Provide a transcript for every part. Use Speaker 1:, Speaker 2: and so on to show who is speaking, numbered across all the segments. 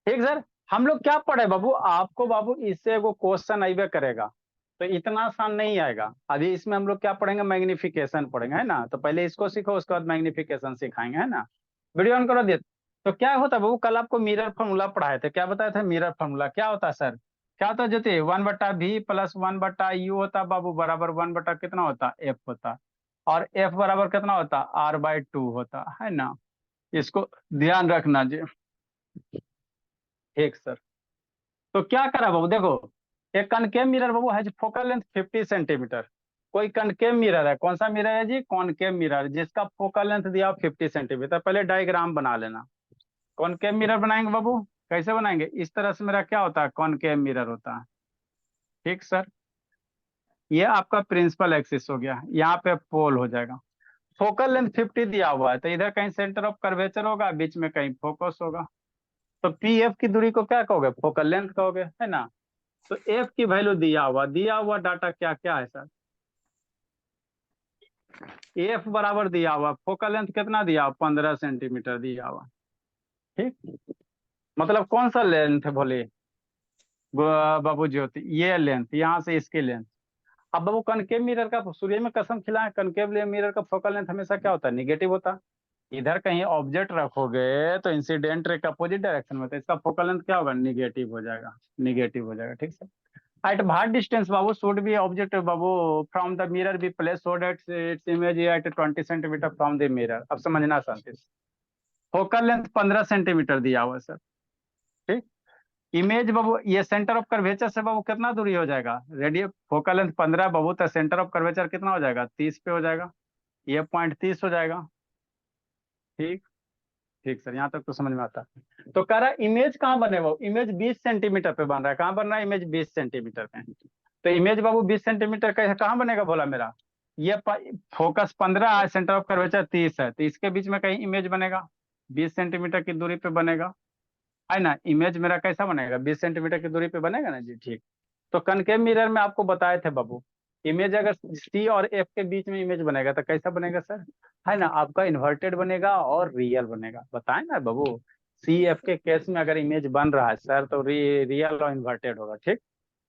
Speaker 1: ठीक सर। हम लोग क्या पढ़े बाबू, आपको बाबू इससे वो क्वेश्चन आइबे करेगा, तो इतना आसान नहीं आएगा। अभी इसमें हम लोग क्या पढ़ेंगे, मैग्निफिकेशन पढ़ेंगे, है ना। तो पहले इसको सीखो, उसके बाद मैग्निफिकेशन सिखाएंगे, है ना। वीडियो ऑन करो दिए। तो क्या होता है बाबू, कल आपको मिरर फॉर्मूला पढ़ाए थे, क्या बताए थे मिरर फॉर्मूला क्या होता है सर। क्या होता है ज्योति, 1/v प्लस 1/u होता बाबू, बराबर 1 कितना होता एफ होता। और एफ बराबर कितना होता r/2 होता, है ना। इसको ध्यान रखना जी। ठीक सर। तो क्या करा बाबू, देखो एक कनकेव मिरर बाबू है फोकल लेंथ 50 सेंटीमीटर। कोई कनकेव मिरर है, कौन सा मिरर है जी, कॉनकेव मिरर, जिसका फोकल लेंथ दिया 50 सेंटीमीटर। पहले डायग्राम बना लेना। कॉनकेव मिरर बनाएंगे बाबू, कैसे बनाएंगे, इस तरह से मेरा क्या होता है, कॉनकेव मिरर होता है। ठीक सर। ये आपका प्रिंसिपल एक्सिस हो गया, यहाँ पे पोल हो जाएगा। फोकल लेंथ 50 दिया हुआ है, तो इधर कहीं सेंटर ऑफ कर्वेचर होगा, बीच में कहीं फोकस होगा। तो पी एफ की दूरी को क्या कहोगे, फोकल लेंथ कहोगे, है ना। तो एफ की वैल्यू दिया हुआ डाटा क्या क्या है सर। एफ बराबर दिया हुआ, फोकल लेंथ कितना दिया हुआ, 15 सेंटीमीटर दिया हुआ। ठीक। मतलब कौन सा लेंथ है बोले, बाबू ज्योति, ये लेंथ यहाँ से इसकी लेंथ। अब बाबू कनकेव मिरर का सूर्य में कसम खिलाए, कनकेव मिरर का फोकल लेंथ हमेशा क्या होता है, निगेटिव होता। इधर कहीं ऑब्जेक्ट रखोगे तो इंसिडेंट रे का अपोजिट डायरेक्शन में, तो इसका फोकल लेंथ क्या होगा, निगेटिव हो जाएगा। निगेटिव हो जाएगा, ठीक है। At what distance, Babu, should be object, Babu, from the mirror be placed so that its image is at 20 centimetre from the mirror। अब समझना शांति से। फोकल लेंथ 15 सेंटीमीटर दिया हुआ है सर। ठीक। इमेज बाबू, ये सेंटर ऑफ कर्वेचर से बाबू कितना दूरी हो जाएगा, रेडियो फोकल लेंथ 15 बाबू, तो सेंटर ऑफ कर्वेचर कितना हो जाएगा, 30 पे हो जाएगा। ये पॉइंट 30 हो जाएगा। ठीक। ठीक सर, यहाँ तक तो समझ में आता है। तो कह रहा है इमेज कहाँ बने, वो इमेज 20 सेंटीमीटर पे बन रहा है, कहाँ बन रहा है इमेज 20 सेंटीमीटर पे। तो इमेज बाबू 20 सेंटीमीटर का कहाँ बनेगा बोला मेरा, ये फोकस 15 है, सेंटर ऑफ कर्वेचर 30 है, तो इसके बीच में कहीं इमेज बनेगा, 20 सेंटीमीटर की दूरी पे बनेगा, है ना। इमेज मेरा कैसा बनेगा, 20 सेंटीमीटर की दूरी पे बनेगा ना जी, ठीक। तो कनकेव मिरर में आपको बताए थे बाबू, इमेज अगर सी और एफ के बीच में इमेज बनेगा तो कैसा बनेगा सर, है ना, आपका इन्वर्टेड बनेगा और रियल बनेगा, बताए ना बाबू। सी एफ के केस में अगर इमेज बन रहा है सर, तो रियल और इन्वर्टेड होगा, ठीक।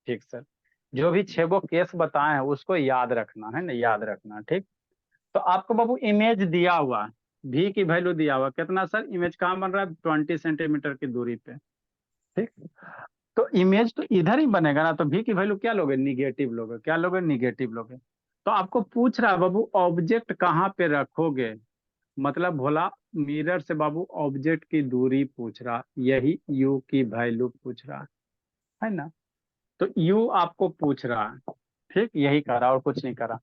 Speaker 1: ठीक सर। जो भी छह वो केस बताए हैं उसको याद रखना, है ना, याद रखना, ठीक। तो आपको बाबू इमेज दिया हुआ, भी की वैल्यू दिया हुआ कितना सर, इमेज कहाँ बन रहा है, 20 सेंटीमीटर की दूरी पे। ठीक। तो इमेज तो इधर ही बनेगा ना, तो भी की वैल्यू क्या लोगे, निगेटिव लोगे, क्या लोगे, निगेटिव लोगे। तो आपको पूछ रहा है बाबू ऑब्जेक्ट कहाँ पे रखोगे, मतलब भोला मिरर से बाबू ऑब्जेक्ट की दूरी पूछ रहा, यही यू की वैल्यू पूछ रहा, है ना। तो यू आपको पूछ रहा है, ठीक, यही करा और कुछ नहीं करा।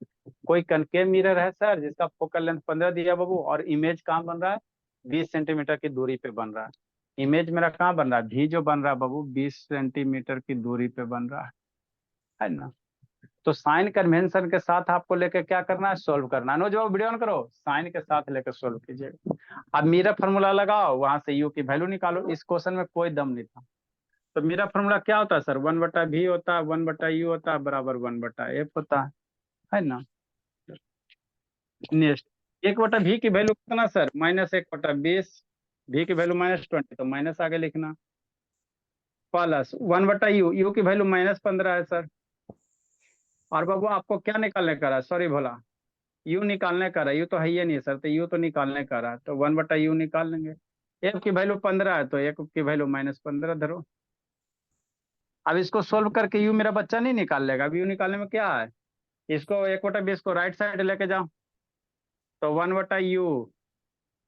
Speaker 1: कोई कनकेव मिरर है सर जिसका फोकल लेंथ 15 दिया बाबू, और इमेज कहाँ बन रहा है, 20 सेंटीमीटर की दूरी पे बन रहा है। इमेज मेरा कहाँ बन रहा है, भी जो बन रहा है बाबू 20 सेंटीमीटर की दूरी पे बन रहा है ना। तो साइन कन्वेंशन के साथ आपको लेके क्या करना है, सोल्व करना है। नो जो वीडियो ऑन करो, साइन के साथ लेकर सोल्व कीजिएगा। अब मेरा फॉर्मूला लगाओ, वहां से यू की वैल्यू निकालो। इस क्वेश्चन में कोई दम नहीं था। तो मेरा फॉर्मूला क्या होता है सर, 1/v होता है, 1/u होता है, बराबर 1/f होता है ना। नेक्स्ट, 1/v की वैल्यू कितना सर, -1/20। भी की वैल्यू -20, तो माइनस आगे लिखना, प्लस 1/u, यू की वैल्यू -15 है सर। और बाबू आपको क्या निकालने का रहा है, सॉरी भोला, यू निकालने का रहा है, यू तो है ही नहीं सर, तो यू तो निकालने का रहा है, तो 1/u निकाल लेंगे। एफ की वैल्यू 15 है, तो एक की वैल्यू -15 धरो। अब इसको सोल्व करके यू मेरा बच्चा नहीं निकाल लेगा, अब यू निकालने में क्या है, इसको 1/20 को राइट साइड लेके जाओ, तो 1/u,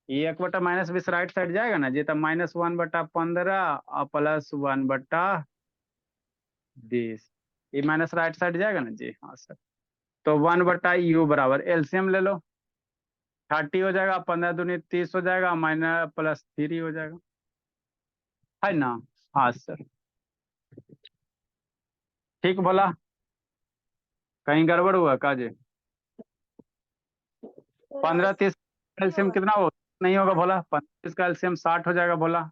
Speaker 1: ये 1/-20 राइट साइड जाएगा ना जी, तो -1/15 और +1/20, ये माइनस राइट साइड जाएगा ना जी, हाँ सर। तो 1/u बराबर एलसीएम ले लो, 30 हो जाएगा, 15 दूनी 30 हो जाएगा, -+3 हो जाएगा, है ना। हाँ सर। ठीक बोला, कहीं गड़बड़ हुआ काजे, 15 30 एलसीएम कितना हो, नहीं होगा बोला, 15 का एलसीएम 60 हो जाएगा बोला।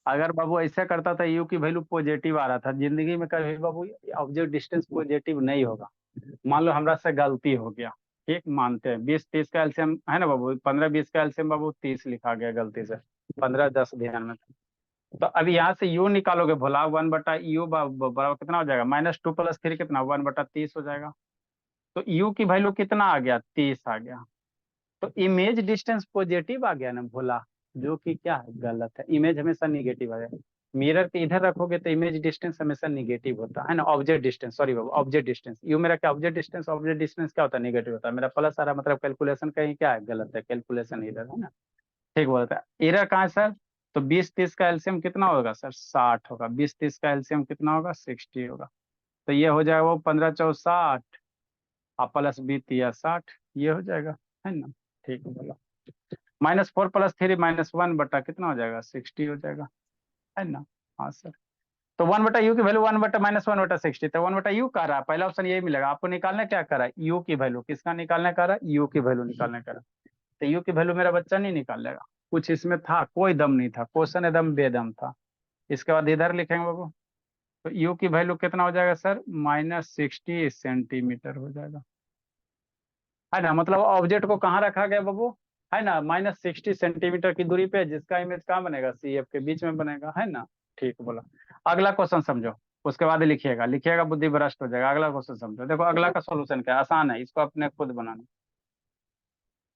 Speaker 1: अगर बाबू ऐसा करता था, यू की वैल्यू पॉजिटिव आ रहा था, जिंदगी में कभी बाबू ऑब्जेक्ट डिस्टेंस पॉजिटिव नहीं होगा। मान लो हमरा से गलती हो गया, ठीक, मानते हैं 20 30 का एलसीएम है ना बाबू, 15 20 का एलसीएम बाबू 30 लिखा गया गलती से, 15 10 ध्यान में था। तो अब यहाँ से u निकालोगे भोला, 1/u बराबर कितना हो जाएगा, -2 + 3 कितना, 1/30 हो जाएगा। तो u की वैल्यू कितना आ गया, 30 आ गया। तो इमेज डिस्टेंस पॉजिटिव आ गया ना भोला, जो कि क्या है, गलत है। इमेज हमेशा निगेटिव है। मिरर के इधर रखोगे तो इमेज डिस्टेंस हमेशा निगेटिव होता है ना, object distance, sorry Babu, object distance. You मेरा क्या ऑब्जेक्ट डिस्टेंस क्या होता है, निगेटिव होता है। मेरा प्लस आ रहा मतलब कैलकुलेशन कहीं क्या है, गलत है, कैलकुलेशन इधर है ना। ठीक बोलता है। एरर कहाँ है सर, तो 20-30 का एलसीएम कितना होगा सर, 60 होगा। 20-30 का एलसीएम कितना होगा, 60 होगा। तो ये हो जाएगा वो 15×4 = 60 और प्लस 20×3 = 60, ये हो जाएगा, है ना। ठीक है बोला। -4 + 3 -1 बटा कितना हो जाएगा, 60 हो जाएगा, है ना। हाँ सर। तो 1/u की वैल्यू 1/-1/60, तो 1/u कह रहा है, पहला ऑप्शन यही मिलेगा आपको। निकालना क्या कर रहा है, u की वैल्यू, किसका निकालना कर रहा है, u की वैल्यू निकालना कर रहा है। तो u की वैल्यू मेरा बच्चा नहीं निकालेगा, कुछ इसमें था, कोई दम नहीं था, क्वेश्चन एकदम बेदम था। इसके बाद इधर लिखेंगे बाबू, तो u की वैल्यू कितना हो जाएगा सर, -60 सेंटीमीटर हो जाएगा, है ना। मतलब ऑब्जेक्ट को कहाँ रखा गया बाबू, है ना, -60 सेंटीमीटर की दूरी पे, जिसका इमेज कहाँ बनेगा, सी एफ के बीच में बनेगा, है ना। ठीक बोला। अगला क्वेश्चन समझो, उसके बाद लिखिएगा, लिखिएगा बुद्धि भ्रष्ट हो जाएगा। अगला क्वेश्चन समझो, देखो अगला का सोल्यूशन क्या है, आसान है, इसको अपने खुद बनाना।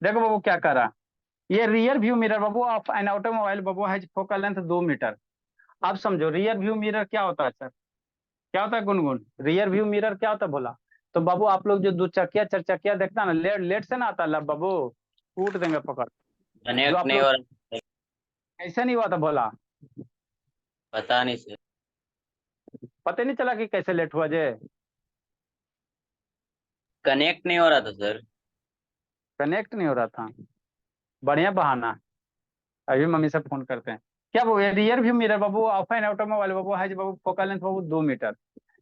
Speaker 1: देखो बाबू क्या कर रहा है, ये रियर व्यू मिरर बाबू ऑफ एन ऑटोमोबाइल बाबू हैज फोकल लेंथ 2 मीटर। अब समझो रियर व्यू मिरर क्या होता है सर, क्या होता है गुनगुन, रियर व्यू मिरर क्या होता है बोला। तो बाबू आप लोग जो 2 चक्किया 4 चक्किया देखता है ना, लेट लेट से ना आता है बाबू, कूट देंगे पकड़। जो
Speaker 2: कनेक्ट
Speaker 1: आप
Speaker 2: नहीं
Speaker 1: लोग
Speaker 2: हो रहा।
Speaker 1: ऐसा नहीं हुआ था बोला,
Speaker 2: पता नहीं सर।
Speaker 1: पता नहीं चला कि कैसे लेट हुआ जे,
Speaker 2: कनेक्ट नहीं हो रहा था सर।
Speaker 1: कनेक्ट नहीं हो रहा था। बढ़िया बहाना, अभी मम्मी से फोन करते हैं। क्या वो रियर व्यू मिरर बाबू ऑफ एन ऑटोमोबाइल बाबू है बाबू फोकल लेंथ बाबू 2 मीटर।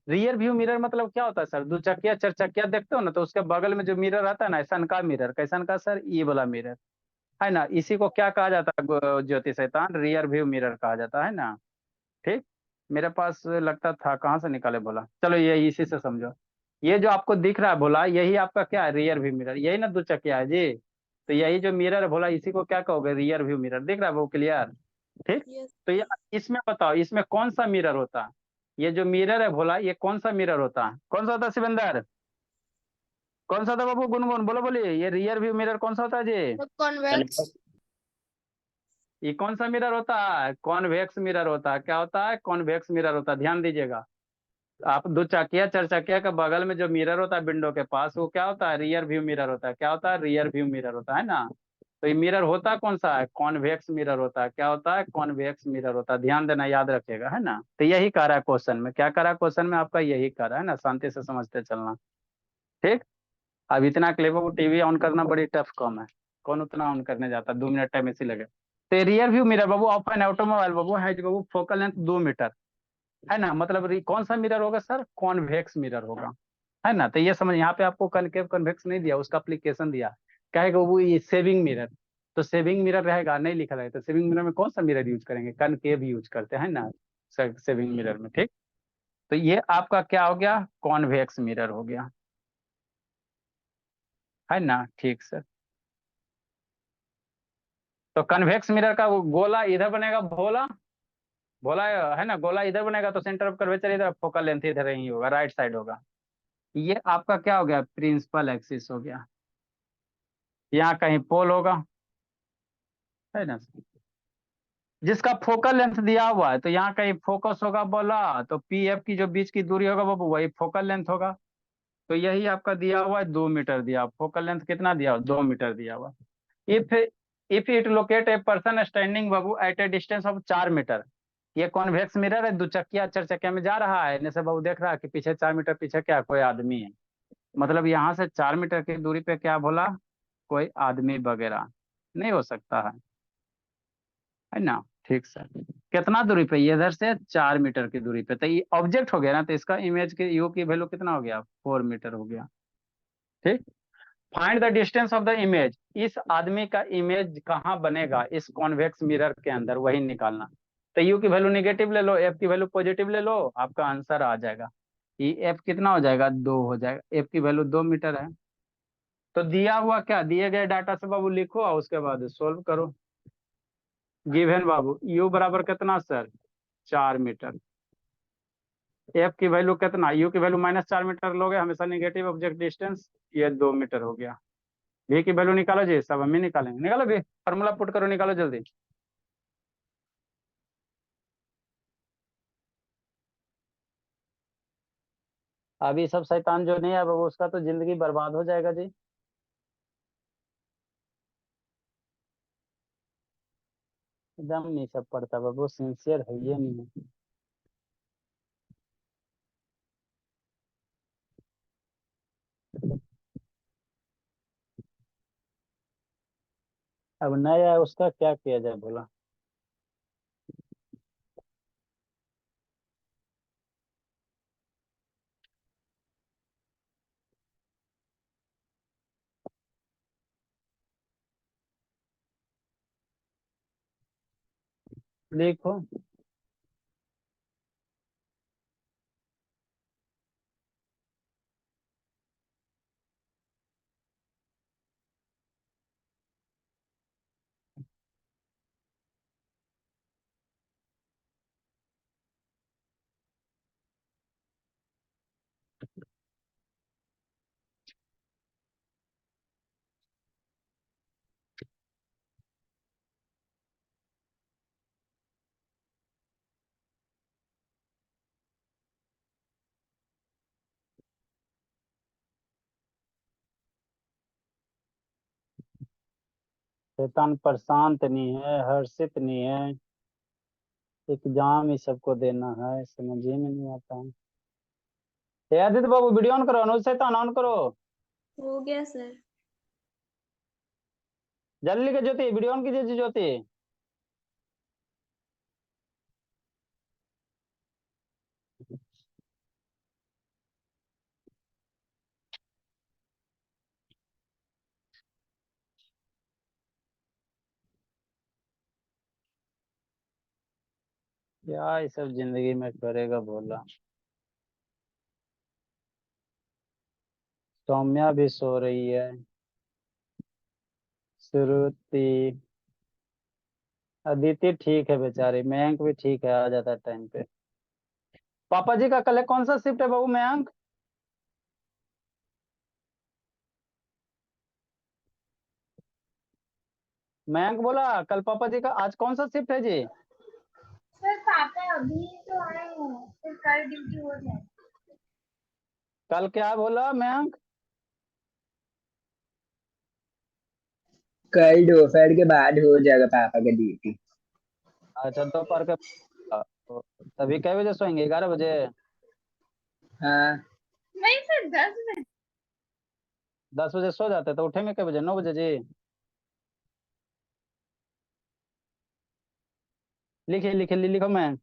Speaker 1: रियर व्यू मिरर मतलब क्या होता है सर, 2 चक्किया 4 चक्किया देखते हो ना, तो उसके बगल में जो मिरर आता है ना, ऐसा का मिरर, कैसन का सर, ये वाला मिरर, है ना। इसी को क्या कहा जाता है ज्योति शैतान, रियर व्यू मिरर कहा जाता है ना। ठीक। मेरे पास लगता था, कहाँ से निकाले बोला, चलो ये इसी से समझो। ये जो आपको दिख रहा है बोला, यही आपका क्या है, रियर व्यू मिरर, यही ना 2 चक्किया है जी। तो यही जो मिरर है बोला, इसी को क्या कहोगे, रियर व्यू मिरर। दिख रहा है वो क्लियर। ठीक।
Speaker 3: यस।
Speaker 1: तो ये इसमें बताओ, इसमें कौन सा मिरर होता है, ये जो मिरर है बोला, ये कौन सा मिरर होता है, कौन सा होता है शिवेंदर, कौन सा था बाबू, गुनगुन बोलो, बोलिए, ये रियर व्यू मिरर कौन सा होता है जी।
Speaker 3: कॉन्वेक्स।
Speaker 1: ये कौन सा मिरर होता है, कॉन्वेक्स मिरर होता है। क्या होता है, कॉन्वेक्स मिरर होता है, ध्यान दीजिएगा। आप 2 चक्किया 4 चक्किया के बगल में जो मिरर होता है विंडो के पास, वो क्या होता है, रियर व्यू मिरर होता है। क्या होता है, रियर व्यू मिरर होता है ना। तो ये मिरर होता कौन सा है, कॉन्वेक्स मिरर होता है। क्या होता है, कॉन्वेक्स मिरर होता है, ध्यान देना, याद रखिएगा, है ना। तो यही कह रहा है क्वेश्चन में, क्या कह रहा है क्वेश्चन में आपका, यही कह रहा है ना, शांति से समझते चलना। ठीक। अब इतना क्लेवर को टीवी ऑन करना बड़ी टफ काम है, कौन उतना ऑन करने जाता, 2 मिनट टाइम इसी लगे। तो रियर व्यू मिरर बाबू ऑफ एन ऑटोमोबाइल बाबू है बाबू फोकल लेंथ 2 मीटर, है ना। मतलब कौन सा मिरर होगा सर, कॉन्वेक्स मिरर होगा, है ना। तो ये समझ, यहाँ पे आपको कनकेव कन्वेक्स नहीं दिया, उसका एप्लीकेशन दिया, कहेगा वो ये सेविंग मिरर। तो सेविंग मिरर रहेगा, नहीं लिखा रहेगा, तो सेविंग मिरर में कौन सा मिरर यूज करेंगे, कनकेव यूज करते हैं ना सेविंग मिरर में। ठीक। तो ये आपका क्या हो गया, कॉन्वेक्स मिरर हो गया, है ना। ठीक सर। तो कन्वेक्स मिरर का वो गोला इधर बनेगा, भोला भोला, है ना, गोला इधर बनेगा, तो सेंटर ऑफ कर्वेचर इधर, फोकल लेंथ इधर ही होगा, राइट साइड होगा। ये आपका क्या हो गया, प्रिंसिपल एक्सिस हो गया। यहाँ कहीं पोल होगा, है ना, जिसका फोकल लेंथ दिया हुआ है, तो यहाँ कहीं फोकस होगा बोला, तो पी एफ की जो बीच की दूरी होगा वो वही फोकल लेंथ होगा। तो यही आपका दिया हुआ है, 2 मीटर दिया, फोकल लेंथ कितना दिया हुआ, 2 मीटर दिया हुआ। If if it locate a person standing बाबू at a distance of 4 metre, ये कॉन्वेक्स मिरर है, 2 चक्किया 4 चक्किया में जा रहा है, इनसे बाबू देख रहा है कि पीछे 4 मीटर पीछे क्या कोई आदमी है। मतलब यहाँ से 4 मीटर की दूरी पे क्या बोला, कोई आदमी वगैरह नहीं हो सकता है ना। ठीक सर। कितना दूरी पे, ये इधर से 4 मीटर की दूरी पे, तो ये ऑब्जेक्ट हो गया ना, तो इसका इमेज के यू की वैल्यू कितना हो गया, 4 मीटर हो गया। ठीक। Find the distance of the image, इस आदमी का इमेज कहाँ बनेगा, इस कॉन्वेक्स मिरर के अंदर, वही निकालना। तो यू की वैल्यू निगेटिव ले लो, एफ की वैल्यू पॉजिटिव ले लो, आपका आंसर आ जाएगा। ये एफ कितना हो जाएगा, 2 हो जाएगा, एफ की वैल्यू 2 मीटर है। तो दिया हुआ क्या, दिए गए डाटा से बाबू लिखो और उसके बाद सोल्व करो। गिवन बाबू, यू बराबर कितना सर, 4 मीटर। एफ की वैल्यू कितना, यू की वैल्यू -4 मीटर लोगे, हमेशा निगेटिव ऑब्जेक्ट डिस्टेंस, ये 2 मीटर हो गया। वी की वैल्यू निकालो जी, सब हम ही निकालेंगे, निकालो भी, फॉर्मूला पुट करो, निकालो जल्दी। अभी सब शैतान जो नहीं है वो उसका तो जिंदगी बर्बाद हो जाएगा जी। एकदम नहीं सब पढ़ता बाबू, सिंसियर है ये नहीं है। अब नया है उसका क्या किया जाए बोला। देखो शैतान प्रशांत नहीं है, हर्षित नहीं है, एग्जाम ही सबको देना है, समझ ही में नहीं आता है। ए आदित्य बाबू वीडियो ऑन करो, अनुज शैतान ऑन करो
Speaker 3: हो गया सर।
Speaker 1: जल्दी के, ज्योति वीडियो ऑन कीजिए जी, ज्योति। क्या ये सब जिंदगी में करेगा बोला। सौम्या भी सो रही है, श्रुति, अदिति ठीक है बेचारी, मयंक भी ठीक है, आ जाता है टाइम पे। पापा जी का कल कौन सा शिफ्ट है बाबू मयंक? मयंक बोला कल पापा जी का आज कौन सा शिफ्ट है जी?
Speaker 3: सर पापा अभी तो आए हैं, फिर कल ड्यूटी हो जाए।
Speaker 1: कल क्या बोला मयंक?
Speaker 4: कल दोपहर के बाद हो जाएगा पापा का ड्यूटी।
Speaker 1: अच्छा दोपहर के, तो तभी कै बजे सोएंगे, 11 बजे?
Speaker 4: हाँ
Speaker 3: नहीं सर 10 बजे।
Speaker 1: 10 बजे सो जाते तो उठेंगे कै बजे, 9 बजे जी? लिखिए लिखिए लिखो मैं।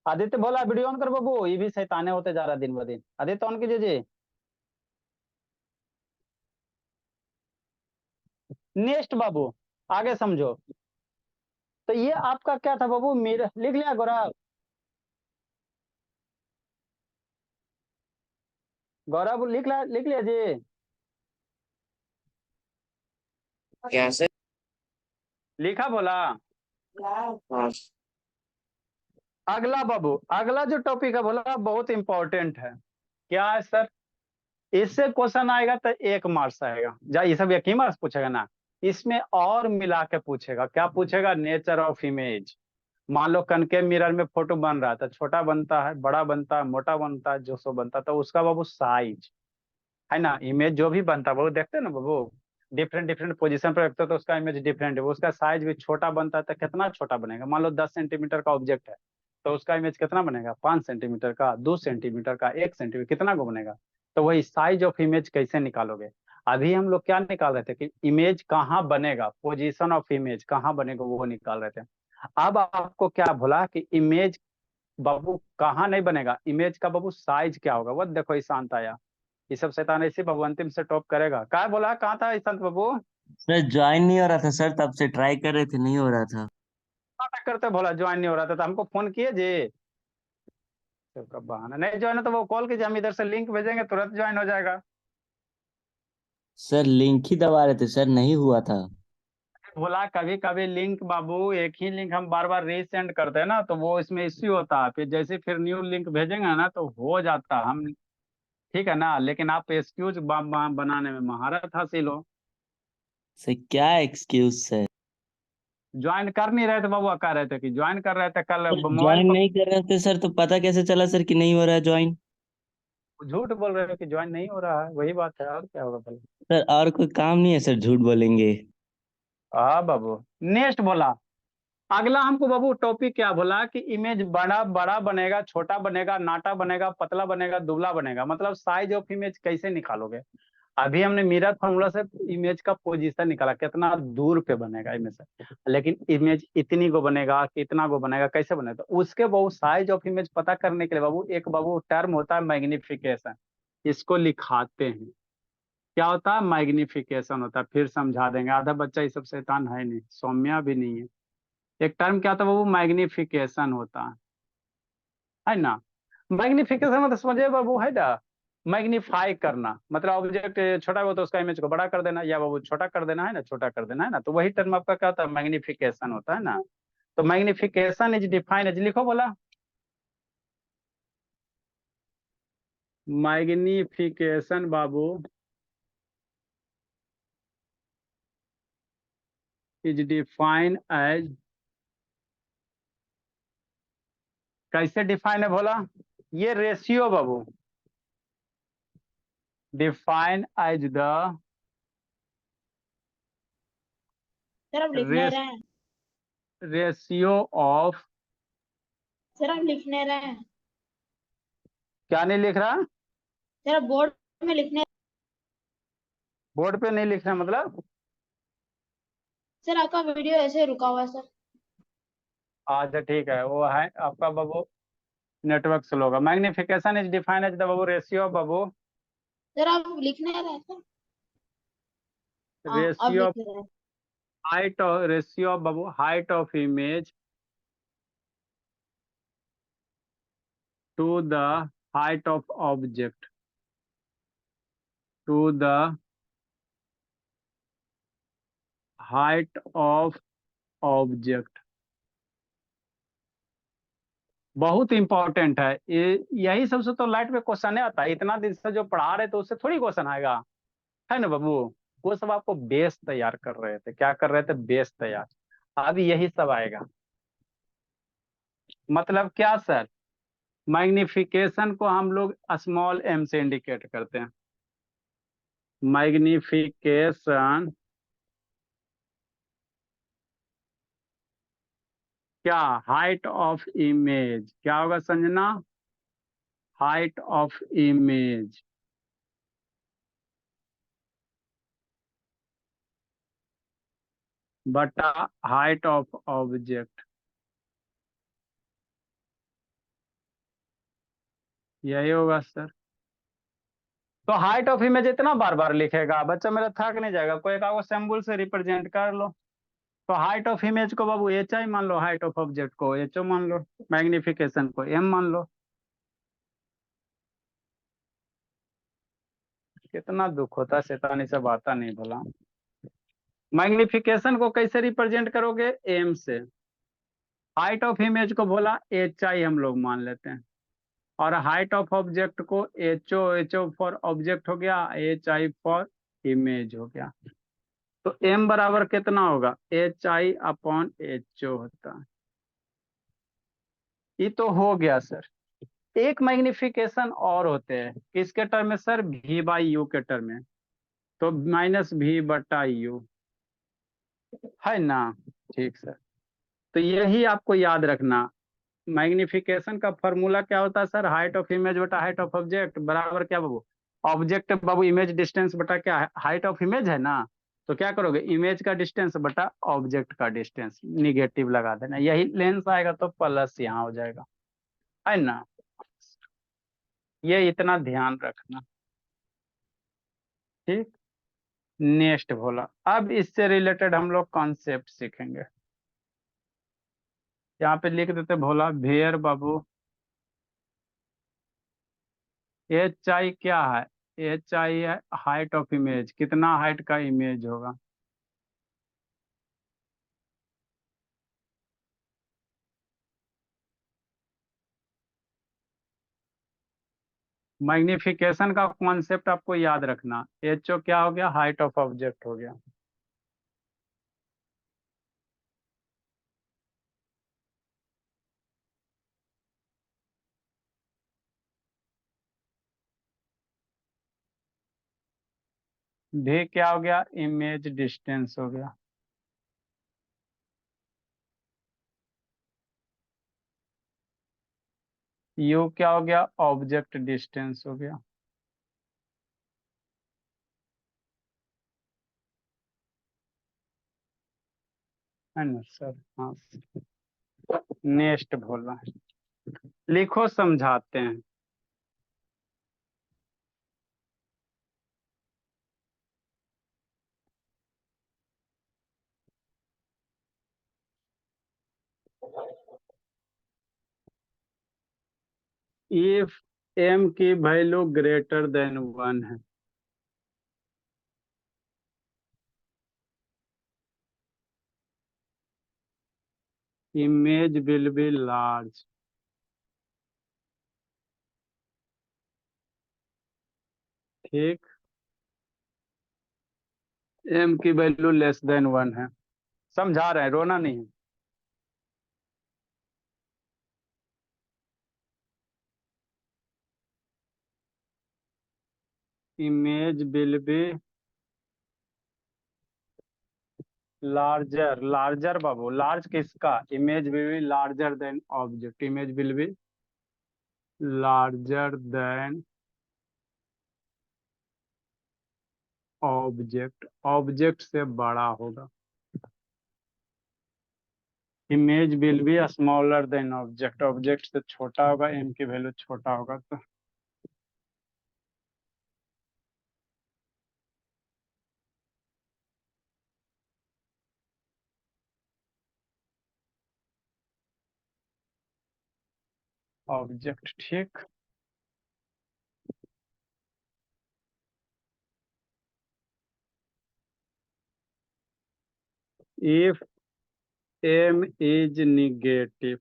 Speaker 1: आदित्य बोला वीडियो ऑन कर बाबू, ये भी शैताने होते जा रहा दिन ब दिन। आदित्य ऑन कीजिए जी। नेक्स्ट बाबू, आगे समझो। तो ये आपका क्या था बाबू, मेरा लिख लिया गौरव? गौरव लिख लिया जी?
Speaker 2: कैसे?
Speaker 1: लिखा बोला?
Speaker 2: हाँ।
Speaker 1: अगला बाबू, अगला जो टॉपिक है बोला बहुत इंपॉर्टेंट है। क्या है सर? इससे क्वेश्चन आएगा तो 1 मार्क्स आएगा, जा ये सब 1 ही मार्क्स पूछेगा ना, इसमें और मिला के पूछेगा। क्या पूछेगा? Nature of image. मान लो कनकेव मिरर में फोटो बन रहा था, छोटा बनता है, बड़ा बनता है, मोटा बनता है, जो सो बनता है, तो उसका बाबू साइज है ना। इमेज जो भी बनता है वो देखते हैं ना बाबू, डिफरेंट डिफरेंट पोजीशन पर रखते हो तो उसका इमेज डिफरेंट है, उसका साइज भी छोटा बनता है तो कितना छोटा बनेगा। मान लो 10 सेंटीमीटर का ऑब्जेक्ट है तो उसका इमेज कितना बनेगा? 5 सेंटीमीटर का, 2 सेंटीमीटर का, 1 सेंटीमीटर, कितना को बनेगा। तो वही साइज ऑफ इमेज कैसे निकालोगे। अभी हम लोग क्या निकाल रहे थे कि इमेज कहाँ बनेगा, पोजीशन ऑफ इमेज कहाँ बनेगा वो निकाल रहे थे। अब आपको क्या बोला कि इमेज बाबू कहाँ नहीं बनेगा, इमेज का बाबू साइज क्या होगा, वो देखो ईशांत आया। ये सब शैतान ऐसे बाबू अंतिम से टॉप करेगा। क्या बोला, कहाँ था ईशांत बाबू?
Speaker 5: सर ज्वाइन नहीं हो रहा था सर, तब से ट्राई कर रहे थे, नहीं हो रहा था।
Speaker 1: नाटक करते बोला ज्वाइन नहीं हो रहा था, तो हमको फोन किए जी? सबका बहाना, नहीं ज्वाइन हो तो वो कॉल कीजिए, हम इधर से लिंक भेजेंगे, तुरंत ज्वाइन हो जाएगा।
Speaker 5: सर लिंक ही दबा रहे थे सर, नहीं हुआ था।
Speaker 1: बोला कभी कभी लिंक बाबू एक ही लिंक हम बार बार रीसेंड करते हैं ना, तो वो इसमें इश्यू होता है, फिर जैसे फिर न्यू लिंक भेजेंगे ना तो हो जाता है। हम ठीक है ना, लेकिन आप एक्सक्यूज बनाने में महारत हासिल हो।
Speaker 5: सर क्या एक्सक्यूज सर?
Speaker 1: ज्वाइन कर नहीं रहे थे बाबू, कह रहे थे कि ज्वाइन कर रहे थे कल मोबाइल
Speaker 5: ज्वाइन
Speaker 1: पर।
Speaker 5: नहीं कर रहे थे सर, तो पता कैसे चला सर कि नहीं हो रहा है ज्वाइन?
Speaker 1: झूठ बोल रहे हो कि ज्वाइन नहीं हो रहा है, वही बात है, और क्या होगा भला।
Speaker 5: सर और कोई काम नहीं है सर, झूठ बोलेंगे?
Speaker 1: हाँ बाबू। नेक्स्ट बोला, अगला हमको बाबू टॉपिक क्या बोला कि इमेज बड़ा बड़ा बनेगा, छोटा बनेगा, नाटा बनेगा, पतला बनेगा, दुबला बनेगा, मतलब साइज ऑफ इमेज कैसे निकालोगे। अभी हमने मिरर फॉर्मूला से इमेज का पोजीशन निकाला, कितना दूर पे बनेगा इमेज से, लेकिन इमेज इतनी को बनेगा, कितना को बनेगा, कैसे बनेगा, तो उसके बाबू साइज ऑफ इमेज पता करने के लिए बाबू एक बाबू टर्म होता है मैग्निफिकेशन। इसको लिखाते हैं, क्या होता है, मैग्निफिकेशन होता है। फिर समझा देंगे, आधा बच्चा ये सब शैतान है नहीं, सौम्या भी नहीं है। एक टर्म क्या होता है बाबू, मैग्निफिकेशन होता है ना। मैग्निफिकेशन मतलब समझे बाबू, है ना, मैग्नीफाई करना, मतलब ऑब्जेक्ट छोटा हो तो उसका इमेज को बड़ा कर देना, या बाबू छोटा कर देना है ना, छोटा कर देना है ना, तो वही टर्म आपका क्या होता है, मैग्निफिकेशन होता है ना। तो मैग्निफिकेशन इज डिफाइन एज, लिखो बोला, मैग्निफिकेशन बाबू इज डिफाइन एज, कैसे डिफाइन है बोला, ये रेशियो बाबू, डिफाइन एज द
Speaker 3: सर अब लिख नहीं रहे हैं।
Speaker 1: रेशियो ऑफ,
Speaker 3: सर अब लिख नहीं रहे हैं।
Speaker 1: क्या नहीं लिख रहा,
Speaker 3: सर अब बोर्ड में लिखने।
Speaker 1: बोर्ड पे नहीं लिख रहा मतलब।
Speaker 3: सर आपका वीडियो ऐसे रुका हुआ है सर।
Speaker 1: अच्छा ठीक है, वो है आपका बाबू नेटवर्क स्लो होगा। Magnification is define as the बाबू रेशियो ऑफ बाबू,
Speaker 3: सर आप लिख नहीं रहे हैं सर। हाँ अब
Speaker 1: रेशियो
Speaker 3: लिख
Speaker 1: ऑफ
Speaker 3: रहे हैं।
Speaker 1: हाइट, रेशियो ऑफ बाबू height of image to the height of object, to the height of object, बहुत इंपॉर्टेंट है ये। यही सबसे तो लाइट पे क्वेश्चन आता है, इतना दिन से जो पढ़ा रहे तो उससे थोड़ी क्वेश्चन आएगा, है ना बाबू। वो सब आपको बेस तैयार कर रहे थे, क्या कर रहे थे, बेस तैयार। अब यही सब आएगा, मतलब क्या सर, मैग्निफिकेशन को हम लोग स्मॉल एम से इंडिकेट करते हैं। मैग्निफिकेशन क्या, हाइट ऑफ इमेज, क्या होगा संजना, हाइट ऑफ इमेज बटा हाइट ऑफ ऑब्जेक्ट, यही होगा सर। तो हाइट ऑफ इमेज इतना बार बार लिखेगा बच्चा मेरा, थक नहीं जाएगा, कोई एक आगो सिंबल से रिप्रेजेंट कर लो। तो हाइट ऑफ इमेज को बाबू एच आई मान लो, हाइट ऑफ ऑब्जेक्ट को एच ओ मान लो, मैग्निफिकेशन को एम मान लो। कितना दुख होता है, शैतानी सब आता नहीं भला। मैग्निफिकेशन को कैसे रिप्रेजेंट करोगे, एम से। हाइट ऑफ इमेज को बोला एच आई हम लोग मान लेते हैं, और हाइट ऑफ ऑब्जेक्ट को एच ओ फॉर ऑब्जेक्ट हो गया, एच आई फॉर इमेज हो गया। तो एम बराबर कितना होगा, H I upon H O होता है। ये तो हो गया सर। एक मैग्निफिकेशन और होते हैं, किसके टर्म में सर, भी बाई यू के टर्म में। तो माइनस भी बटा यू, है ना। ठीक सर, तो यही आपको याद रखना। मैग्निफिकेशन का फॉर्मूला क्या होता है सर, हाइट ऑफ इमेज बटा हाइट ऑफ ऑब्जेक्ट बराबर क्या बाबू, ऑब्जेक्ट बाबू इमेज डिस्टेंस बटा क्या है, हाइट ऑफ इमेज है ना, तो क्या करोगे, इमेज का डिस्टेंस बटा ऑब्जेक्ट का डिस्टेंस, निगेटिव लगा देना, यही लेंस आएगा तो प्लस यहाँ हो जाएगा, है ना। ये इतना ध्यान रखना, ठीक। नेक्स्ट बोला, अब इससे रिलेटेड हम लोग कॉन्सेप्ट सीखेंगे। यहाँ पे लिख देते भोला, भेयर बाबू एच आई क्या है, H I height of image, कितना हाइट का इमेज होगा? मैग्निफिकेशन का कॉन्सेप्ट आपको याद रखना, एच ओ क्या हो गया? हाइट ऑफ ऑब्जेक्ट हो गया। भी क्या हो गया? इमेज डिस्टेंस हो गया। यू क्या हो गया? ऑब्जेक्ट डिस्टेंस हो गया। है ना सर? हाँ, नेक्स्ट बोला, लिखो समझाते हैं। इफ एम की वैल्यू ग्रेटर देन 1 है, इमेज विल बी लार्ज। ठीक, एम की वैल्यू लेस देन 1 है। समझा रहे हैं, रोना नहीं है। Image will be larger, larger बाबू, लार्ज किसका? Image will be larger than object, image will be larger than object, object से बड़ा होगा। Image will be smaller than object, object से छोटा होगा, एम की वैल्यू छोटा होगा तो ऑब्जेक्ट। ठीक, इफ एम इज निगेटिव,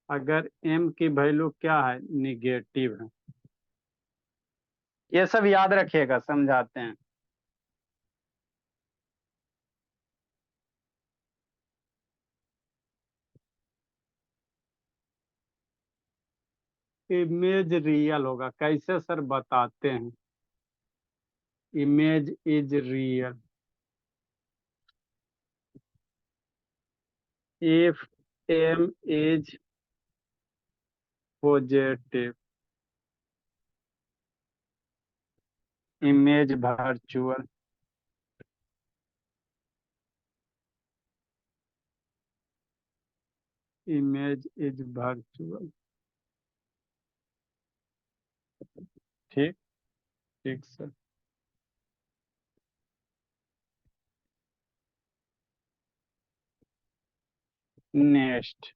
Speaker 1: अगर एम की वैल्यू क्या है? निगेटिव है। ये सब याद रखिएगा, समझाते हैं। इमेज रियल होगा, कैसे सर? बताते हैं। Image is real if M is positive, image virtual, image is virtual. ठीक, ठीक सर। नेक्स्ट,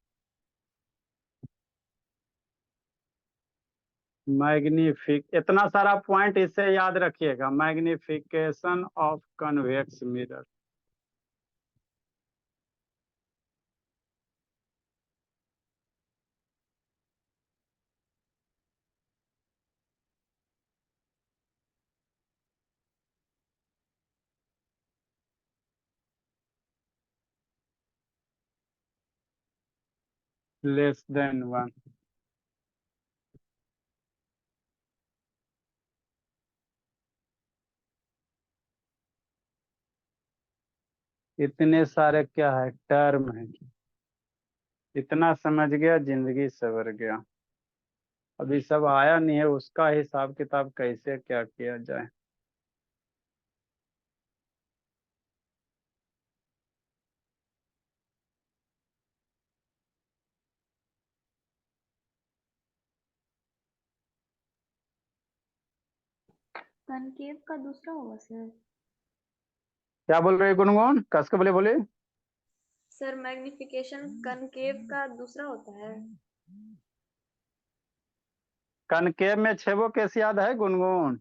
Speaker 1: मैग्निफिक, इतना सारा पॉइंट इससे याद रखिएगा। Magnification of convex mirror, less than 1। इतने सारे क्या है? टर्म है। इतना समझ गया, जिंदगी सवर गया। अभी सब आया नहीं है, उसका हिसाब किताब कैसे क्या किया जाए।
Speaker 3: कनकेव का दूसरा होगा सर?
Speaker 1: क्या बोल रहे गुनगुन? कस के बोले बोले।
Speaker 3: सर मैग्निफिकेशन कनकेव का दूसरा होता है।
Speaker 1: कनकेव में छेबो केस याद है गुनगुन?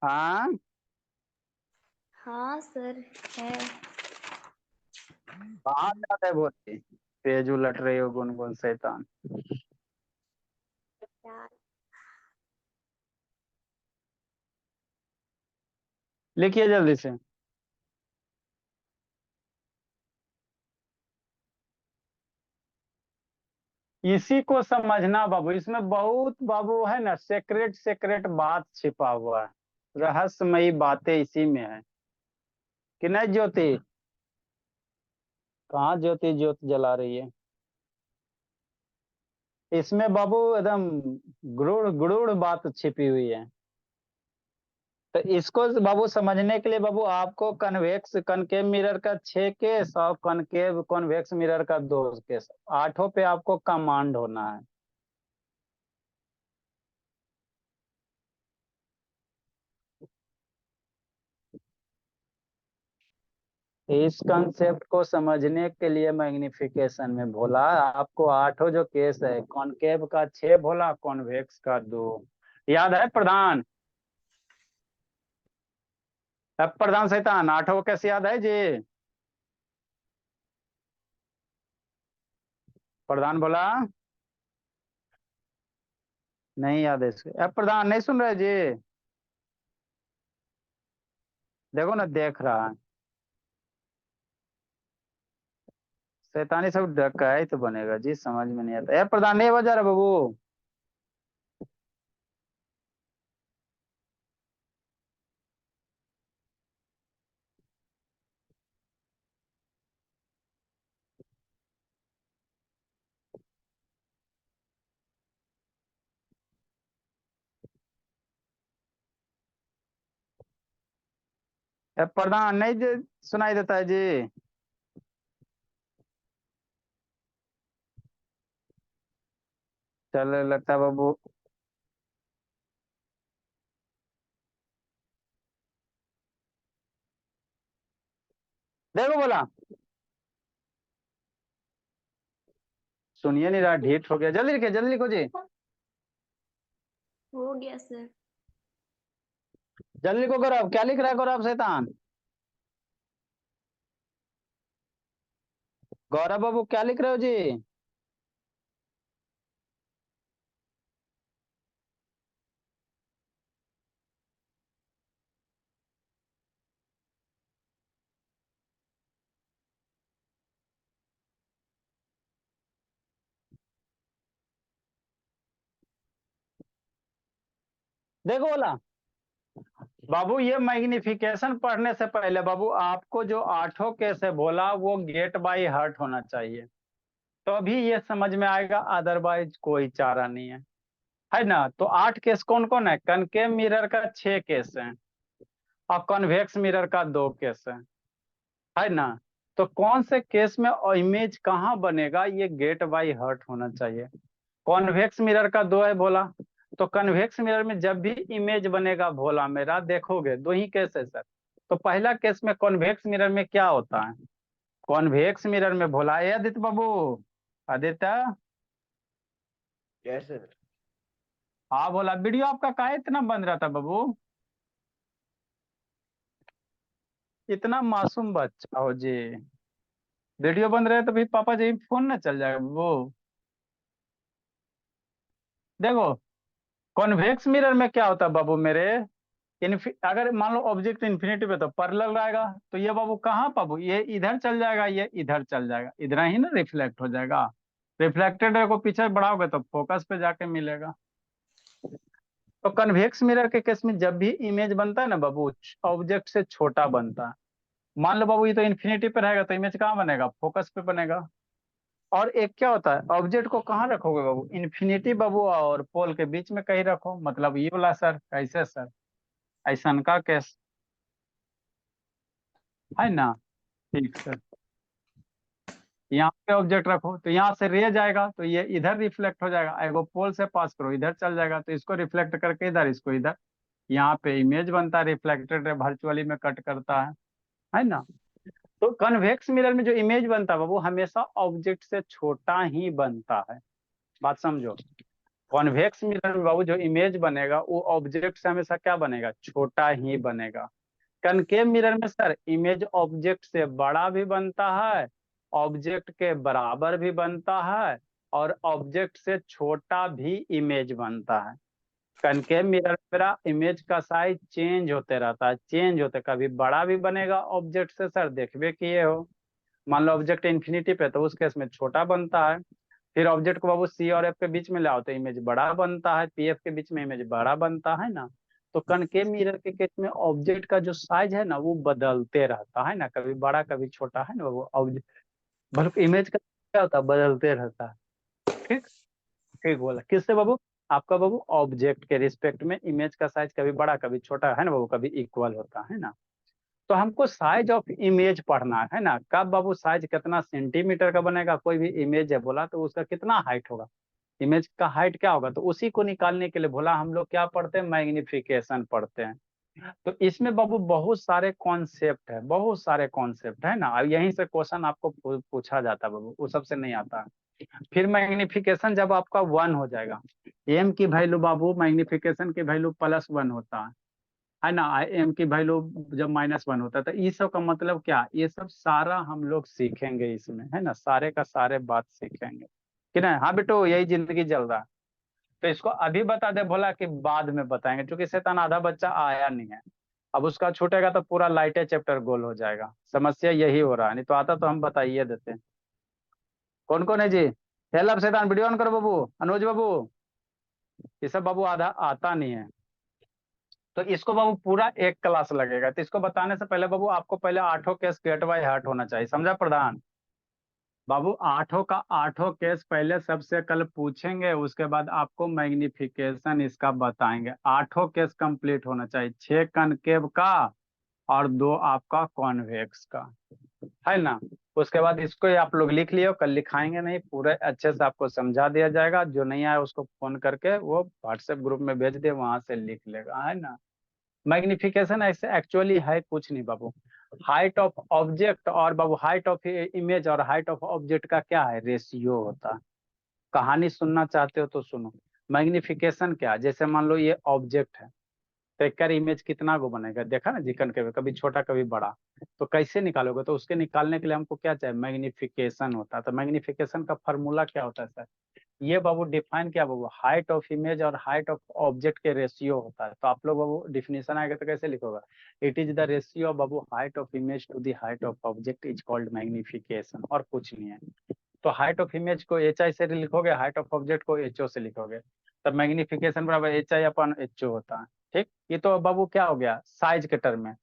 Speaker 1: हाँ,
Speaker 3: हाँ सर है।
Speaker 1: कहाँ याद है बोली? पेज उलट रही हो गुनगुन शैतान।
Speaker 3: यार
Speaker 1: लिखिए जल्दी से। इसी को समझना बाबू, इसमें बहुत बाबू है ना, सेक्रेट सेक्रेट बात छिपा हुआ है, रहस्यमयी बातें इसी में है कि नहीं ज्योति? कहाँ ज्योति ज्योत जला रही है? इसमें बाबू एकदम गुड़ गुड़ बात छिपी हुई है। तो इसको बाबू समझने के लिए बाबू आपको कन्वेक्स कनकेव मिरर का 6 केस और कनकेव कॉन्वेक्स मिरर का 2 केस, 8 पे आपको कमांड होना है। इस कंसेप्ट को समझने के लिए मैग्निफिकेशन में बोला आपको 8 जो केस है, कॉनकेव का 6 बोला, कॉन्वेक्स का 2। याद है प्रधान? अब प्रधान शैतान 8 कैसे याद है जी? प्रधान बोला नहीं याद है इसके। अब प्रधान नहीं सुन रहे जी? देखो ना, देख रहा है शैतानी सब डकैत बनेगा जी, समझ में नहीं आता। प्रधान नहीं बजा रहा बाबू? प्रधान नहीं सुनाई देता है जी? चलो लगता है बाबू। देखो बोला, सुनिए नहीं रहा, ढीठ हो गया। जल्दी लिखिए, जल्दी लिखो जी,
Speaker 3: हो गया सर।
Speaker 1: जल्दी लिखो। गौरव क्या लिख रहा है? गौरव शैतान, गौरव बाबू क्या लिख रहे हो जी? देखो बोला बाबू, ये मैग्निफिकेशन पढ़ने से पहले बाबू आपको जो 8 केस है बोला, वो गेट बाय हार्ट होना चाहिए, तो अभी ये समझ में आएगा, अदरवाइज कोई चारा नहीं है ना? तो 8 केस कौन कौन है? कनकेव मिरर का 6 केस है और कॉन्वेक्स मिरर का 2 केस है ना? तो कौन से केस में इमेज कहाँ बनेगा, ये गेट बाय हार्ट होना चाहिए। कॉन्वेक्स मिरर का 2 है बोला, तो कन्वेक्स मिरर में जब भी इमेज बनेगा भोला मेरा, देखोगे 2 ही केस है सर। तो पहला केस में कॉन्वेक्स मिरर में क्या होता है? कॉन्वेक्स मिरर में भोला, ए आदित्य बाबू, आदित्य,
Speaker 2: यस सर।
Speaker 1: हाँ बोला। वीडियो आपका काहे इतना बंद रहा था बाबू? इतना मासूम बच्चा हो जी, वीडियो बंद रहे तो भी पापा जी फोन ना चल जाएगा बाबू। देखो, कॉन्वेक्स मिरर में क्या होता है बाबू मेरे, अगर मान लो ऑब्जेक्ट इन्फिनिटी पे तो पैरेलल रहेगा, तो ये बाबू कहाँ बाबू, ये इधर चल जाएगा, ये इधर चल जाएगा, इधर ही ना रिफ्लेक्ट हो जाएगा। रिफ्लेक्टेड रे को पीछे बढ़ाओगे तो फोकस पे जाके मिलेगा। तो कन्वेक्स मिरर के केस में जब भी इमेज बनता है ना बाबू, ऑब्जेक्ट से छोटा बनता है। मान लो बाबू ये तो इन्फिनिटी पे रहेगा, तो इमेज कहाँ बनेगा? फोकस पे बनेगा। और एक क्या होता है, ऑब्जेक्ट को कहाँ रखोगे बाबू? इन्फिनिटी बाबू और पोल के बीच में कहीं रखो, मतलब ये वाला सर, कैसे सर? ऐसा का केस है ना? ठीक सर। यहाँ पे ऑब्जेक्ट रखो तो यहाँ से रे जाएगा, तो ये इधर रिफ्लेक्ट हो जाएगा, एगो पोल से पास करो, इधर चल जाएगा, तो इसको रिफ्लेक्ट करके इधर, इसको इधर, यहाँ पे इमेज बनता है, रिफ्लेक्टेड रे वर्चुअली में कट करता है ना? तो कन्वेक्स मिरर में जो इमेज बनता है वो हमेशा ऑब्जेक्ट से छोटा ही बनता है। बात समझो, कॉन्वेक्स मिरर में बाबू जो इमेज बनेगा वो ऑब्जेक्ट से हमेशा क्या बनेगा, छोटा ही बनेगा। कनकेव मिरर में सर इमेज ऑब्जेक्ट से बड़ा भी बनता है, ऑब्जेक्ट के बराबर भी बनता है, और ऑब्जेक्ट से छोटा भी इमेज बनता है। कनकेव मिरर मेरा इमेज का साइज चेंज होते रहता है, चेंज होते, कभी बड़ा भी बनेगा ऑब्जेक्ट से, सर देखबे किए हो। मान लो ऑब्जेक्ट इन्फिनिटी पे तो उस केस में छोटा बनता है। फिर ऑब्जेक्ट को बाबू सी और एफ के बीच में लाओ तो इमेज बड़ा बनता है, पी एफ के बीच में इमेज बड़ा बनता है ना। तो कनकेव मिरर के केस में ऑब्जेक्ट का जो साइज है ना वो बदलते रहता है ना, कभी बड़ा कभी छोटा, है ना वो ऑब्जेक्ट, बल्कि इमेज का क्या होता है, बदलते रहता है। ठीक, ठीक बोला किससे बाबू, आपका बाबू ऑब्जेक्ट के रिस्पेक्ट में इमेज का साइज कभी बड़ा कभी छोटा, है ना बाबू, कभी इक्वल होता है ना। तो हमको साइज ऑफ इमेज पढ़ना है ना, कब बाबू साइज कितना सेंटीमीटर का बनेगा, कोई भी इमेज है बोला तो उसका कितना हाइट होगा, इमेज का हाइट क्या होगा, तो उसी को निकालने के लिए बोला हम लोग क्या पढ़ते हैं, मैग्निफिकेशन पढ़ते हैं। तो इसमें बाबू बहुत सारे कॉन्सेप्ट है, बहुत सारे कॉन्सेप्ट है ना, अब यहीं से क्वेश्चन आपको पूछा जाता है बाबू, वो सबसे नहीं आता है। फिर मैग्निफिकेशन जब आपका 1 हो जाएगा, एम की वैल्यू बाबू मैग्निफिकेशन की वैल्यू +1 होता है ना, एम की वैल्यू जब -1 होता है, तो ये सब का मतलब क्या, ये सब सारा हम लोग सीखेंगे इसमें, है ना, सारे का सारे बात सीखेंगे कि नहीं। हाँ बेटो यही जिंदगी चल रहा है। तो इसको अभी बता दे बोला कि बाद में बताएंगे, क्योंकि शैतान आधा बच्चा आया नहीं है, अब उसका छूटेगा तो पूरा लाइटे चैप्टर गोल हो जाएगा, समस्या यही हो रहा है, नहीं तो आता तो हम बताइए देते। कौन कौन है जी, हेलब शैतान वीडियो ऑन करो बाबू, अनुज बाबू, ये सब बाबू आधा आता नहीं है। तो इसको बाबू पूरा एक क्लास लगेगा, तो इसको बताने से पहले बाबू आपको पहले आठों केस गेट बाय हार्ट होना चाहिए, समझा प्रधान। बाबू आठों का आठों केस पहले सबसे कल पूछेंगे, उसके बाद आपको मैग्निफिकेशन इसका बताएंगे, आठों केस कंप्लीट होना चाहिए, 6 कनकेव का और 2 आपका कॉन्वेक्स का, है ना। उसके बाद इसको ही आप लोग लिख लियो, कल लिखाएंगे नहीं, पूरे अच्छे से आपको समझा दिया जाएगा, जो नहीं आया उसको फोन करके वो व्हाट्सएप ग्रुप में भेज दे, वहां से लिख लेगा, है ना। मैग्निफिकेशन ऐसे एक्चुअली है कुछ नहीं बाबू, हाइट ऑफ ऑब्जेक्ट और बाबू हाइट ऑफ इमेज और हाइट ऑफ ऑब्जेक्ट का क्या है, रेशियो होता है। कहानी सुनना चाहते हो तो सुनो। मैग्निफिकेशन क्या, जैसे मान लो ये ऑब्जेक्ट है, तो एक इमेज कितना गो बनेगा, देखा ना जिकन के कभी छोटा कभी बड़ा, तो कैसे निकालोगे, तो उसके निकालने के लिए हमको क्या चाहिए, मैग्निफिकेशन होता है। तो मैग्निफिकेशन का फॉर्मूला क्या होता है सर, ये बाबू डिफाइन क्या बाबू, हाइट ऑफ इमेज और हाइट ऑफ ऑब्जेक्ट के रेशियो होता है। तो आप लोग बाबू डिफिनेशन आएगा तो कैसे लिखोगा, इट इज द रेशियो बाबू height of image to the height of object is called magnification, और कुछ नहीं है। तो हाइट ऑफ इमेज को HI से लिखोगे, हाइट ऑफ ऑब्जेक्ट को HO से लिखोगे, तब मैग्निफिकेशन बराबर HI/HO होता है। ठीक, ये तो बाबू क्या हो गया साइज के टर्म में।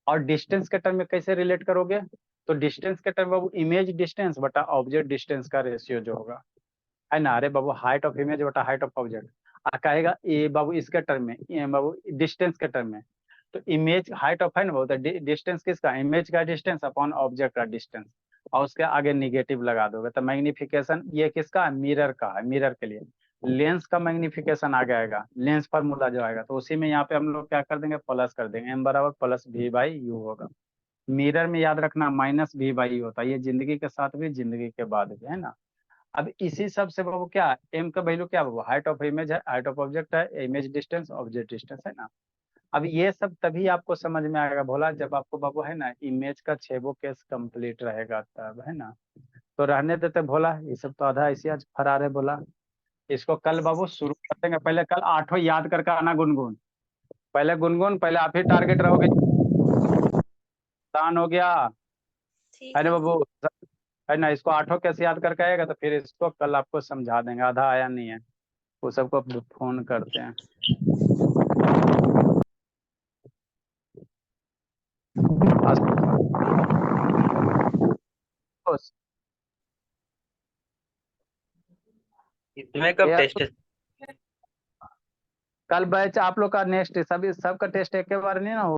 Speaker 1: और डिस्टेंस के टर्म में कैसे रिलेट करोगे, तो डिस्टेंस के टर्म बाबू इमेज डिस्टेंस बटा ऑब्जेक्ट डिस्टेंस का रेशियो जो होगा, है ना। अरे बाबू हाइट ऑफ इमेज बटा हाइट ऑफ ऑब्जेक्ट कहेगा ये बाबू इसके टर्म में, ये बाबू डिस्टेंस के टर्म में, तो इमेज हाइट ऑफ है ना, बहुत डिस्टेंस किसका, इमेज का डिस्टेंस अपॉन ऑब्जेक्ट का डिस्टेंस, और उसके आगे निगेटिव लगा दोगे, तो मैग्निफिकेशन ये किसका है, मिरर का है, मिरर के लिए लेंस का मैग्निफिकेशन आ जाएगा, लेंस फार्मूला जो आएगा, तो उसी में यहाँ पे हम लोग क्या कर देंगे, प्लस कर देंगे, m बराबर +v/u होगा। मिरर में याद रखना -v/u होता है, ये जिंदगी के साथ भी जिंदगी के बाद भी, है ना। अब इसी सब से बाबू क्या, एम का वैल्यू क्या बाबू, हाइट ऑफ इमेज है, हाइट ऑफ ऑब्जेक्ट है, इमेज डिस्टेंस ऑब्जेक्ट डिस्टेंस, है ना। अब ये सब तभी आपको समझ में आएगा भोला, जब आपको बाबू है ना इमेज का 6 केस कंप्लीट रहेगा तब, है ना। तो रहने देते भोला, ये सब तो आधा ऐसे आज फरार है भोला। इसको कल बाबू शुरू कर देंगे, पहले कल आठों याद करके आना गुनगुन, पहले गुनगुन, पहले आप ही टारगेट रहोगे, दान हो गया,
Speaker 3: ठीक
Speaker 1: है ना
Speaker 3: है
Speaker 1: बाबू, है ना। इसको आठों कैसे याद करके आएगा, तो फिर इसको कल आपको समझा देंगे, आधा आया नहीं है वो सबको फोन करते हैं।
Speaker 2: इसमें कब
Speaker 1: ये
Speaker 2: टेस्ट है?
Speaker 1: कल बैच आप लोग का नेक्स्ट, सभी सबका टेस्ट एक के बार नहीं ना हो।